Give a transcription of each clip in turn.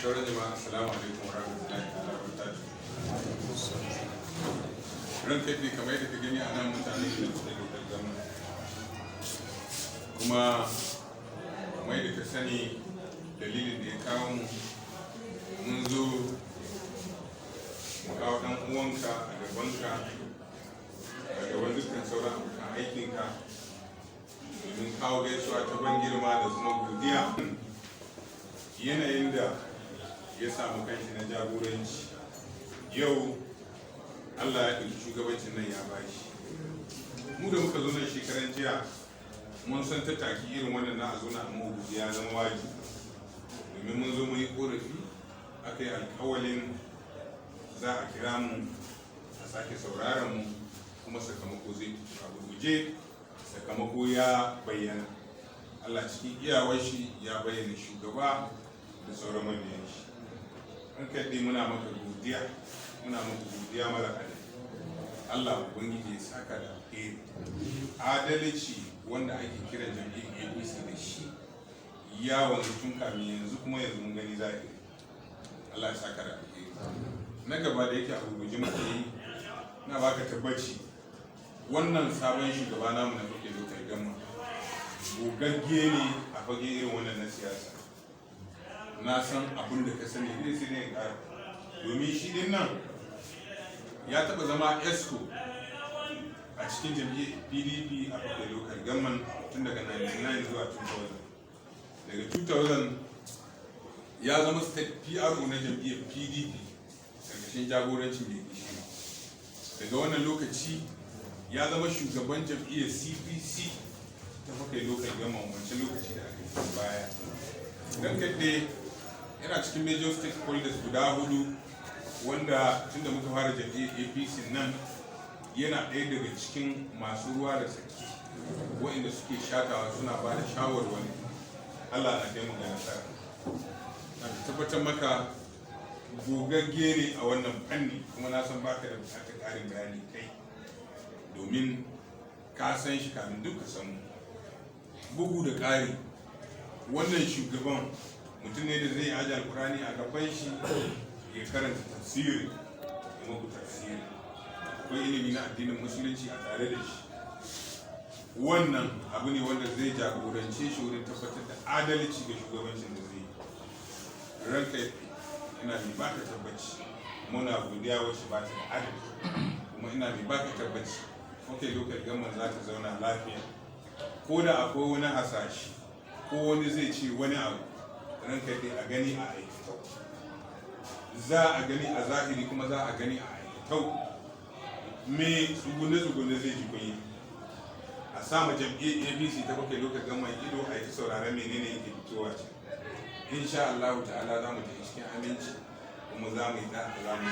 Sauran jama'a assalamu alaikum wa rahmatullahi wa barakatuh. Ran kai kamar yadda ka gani a nan mutane da suke da gama. Kuma kamar yadda ka sani dalilin da ya kawo mun zo mu kawo dan uwanka a gabanka a gaban dukkan sauran abokan aikinka domin kawo gaisuwa ta ban girma da kuma godiya yanayin da ya samu kanshi na jagoranci. Yau Allah ya ɗauki shugabancin nan ya bashi. Mu da muka zo nan shekaran jiya mun san ta taki irin wannan na a zo na amma ya zama wajibi domin mun zo mun yi korafi aka yi alkawalin za a kira mu a sake sauraron mu kuma sakamako zai fito a guje. Sakamako ya bayyana. Allah cikin iyawar shi ya bayyana shugaba da sauran mabiyan shi. An kaɗe muna maka godiya mara ƙarfi. Allah ubangiji ya saka da alheri. Adalci wanda ake kira jam'iyyar APC da shi ya wanzu tun kamin yanzu kuma yanzu mun gani zahiri. Allah ya saka da alheri. Na gaba da yake a gurguje muke yi na baka tabbaci wannan sabon shugaba namu na kuke lokacin gama gogagge ne a fage irin wannan na siyasa. Na san abin da ka sani ne sai ne ƙara domin shi din nan ya taɓa zama esco a cikin jam'iyyar PDP a fage lokacin gaman tun daga 1999 zuwa 2000. Daga 2000 ya zama state PRO na jam'iyyar PDP ƙarƙashin jagorancin da ya shi. Daga wannan lokaci ya zama shugaban jam'iyyar CPC ta fage lokacin gaman wancan lokaci da aka yi baya. Don kaɗe yana cikin major stakeholders guda hudu wanda tun da muka fara jam'iyyar APC nan yana ɗaya daga cikin masu ruwa da tsaki waɗanda suke shatawa suna ba da shawarwari. Allah na kai mu ga nasara. Na tabbatar maka gogagge ne a wannan fanni kuma na san baka da bukatar ƙarin bayani kai domin ka san shi kamin duka samu. Bugu da ƙari wannan shugaban mutum ne da zai aji alkurani a gaban shi ya karanta tafsiri ya muku tafsiri. Akwai ilimi na addinin musulunci a tare da shi. Wannan abu ne wanda zai jagorance shi wurin tabbatar da adalci ga shugabancin da zai yi. Ranka ina mai baka tabbaci muna godiya wacce ba ta da adalci kuma ina mai baka tabbaci ok lokacin gama za ta zauna lafiya ko da akwai wani hasashe ko wani zai ce wani abu ranka dai a gani a aikatau. Za a gani a zahiri kuma za a gani a aikatau. Me tsugune zai ji kunyi a sama jam'iyyar APC ta bakwai lokacin gama ido a yi sauraron menene yake fitowa ce. Insha Allah ta'ala za mu tafi cikin aminci kuma za mu yi da za mu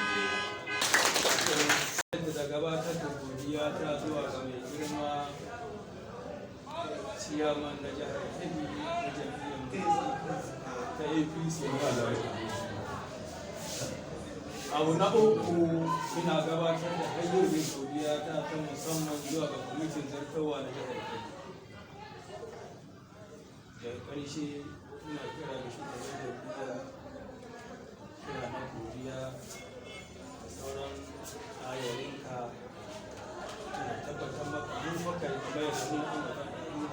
yi da gabatar da godiya ta zuwa ga mai girma ciyaman na jihar Kebbi na jam'iyyar ta APC. Abu na uku ina gabatar da hanyoyin godiya ta musamman zuwa ga kwamitin zartarwa na jihar Kebbi. Daga ƙarshe ina kira da shugaban jam'iyya kira na godiya da sauran ayarinka ina tabbatar maka mun maka kamar yadda mun an gaba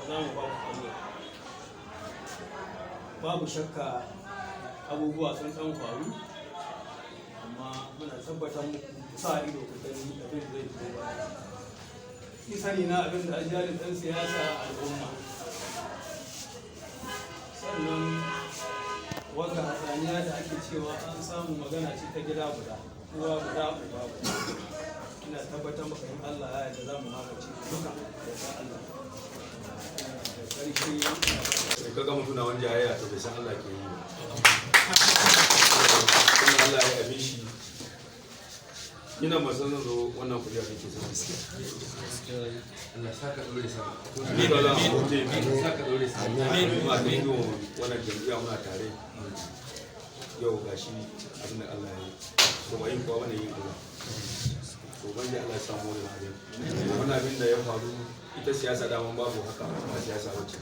za mu ba ku kwallo. Babu shakka abubuwa sun ɗan faru amma muna tabbatar muku sa ido ku gani abin zai fito baya. Ki sani na abin da ajalin ɗan siyasa a al'umma. Sannan wanda hatsaniya da ake cewa an samu magana ce ta gida guda uwa guda uba guda. Ina tabbatar maka in Allah ya yarda za mu magance duka da Allah. Da ƙarshe ka ga mutum na wani jayayya to bai san Allah ke yi ba. Kuma Allah ya abin shi ina masan zo wannan kudi da kake son gaskiya. Allah saka dore sa. Ni da Allah ko te ni saka dore sa. Amin. Ma da yiwo wannan jami'a muna tare. Yau gashi abin da Allah ya yi. To mai kuwa wannan yin Allah. To ban da Allah ya samu wannan abin. Wannan abin da ya faru ita siyasa daman babu haka ba siyasa wacce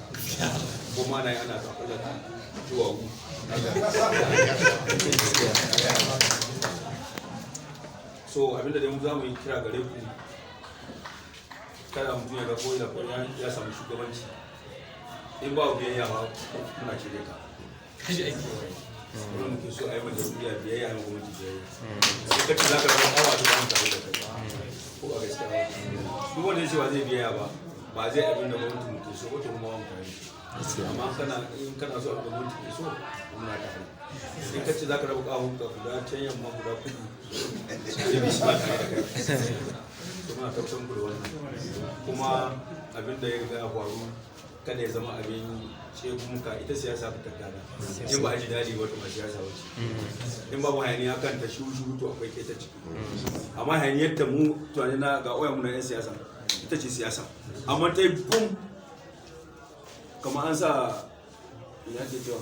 kuma ana yi ana kafalar zuwa gu so abinda da mu za mu yi kira gare ku kada mutum ya ga ko ya samu shugabanci in ba biyayya ba muna cire ka wani muke so a yi majalisar biyayya a gwamnati biyayya sai kacce za ka zama awa da zama tare da kai ko a gaskiya duk wanda ya ce ba zai biyayya ba zai abin da gwamnati muke so wata kuma wani tare amma in kana so abin da gwamnati ke so muna tare sai kacce za ka raba ƙahun ka guda can yamma guda kudu sai bi shi ba tare da kai so muna tabbatar ku da wannan kuma abin da ya riga ya faru kada ya zama abin muka ita siyasa ba ta gada in ba a ji daɗi wata ba siyasa wace in babu hayaniya kan ta shuru to akwai kai ta ciki amma hayaniyar ta mu tunani na ga oyan muna yan siyasa ita ce siyasa amma ta yi bum kamar an sa ya ke cewa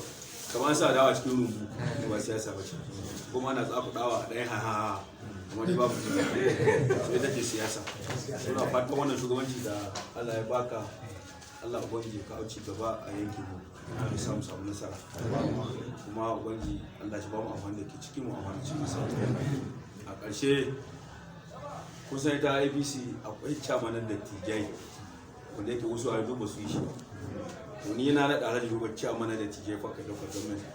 kamar an sa dawa cikin rumbu ba siyasa wace kuma ana tsafa dawa a ɗayan ha amma dai babu so ita ce siyasa suna fatan wannan shugabanci da Allah ya baka Allah ubangiji ka auci gaba a yankin mu ya samu nasara kuma ubangiji Allah shi ba mu amfani da ke cikin mu amfani cikin nasara a ƙarshe kun san ita APC akwai chamanan da tijai wanda yake wasu a duba su yi shi to ni na naɗa alhaji rubar chamanan da tijai fa kai daukar gwamnati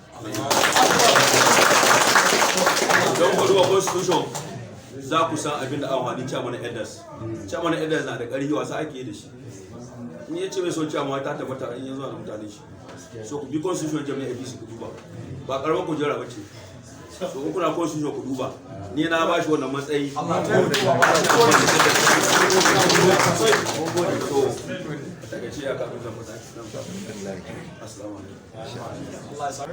don kwaduwa constitution za ku san abin da amfani chamanan elders na da ƙarfi wasa ake da shi in ya ce mai sauci amma ta tabbata in yanzu da mutane shi so ku bi constitution jami'a APC ku duba ba karamar kujera ba ce so in kuna constitution ku duba ni na ba shi wannan matsayi daga ce ya kafin zan mutane assalamu alaikum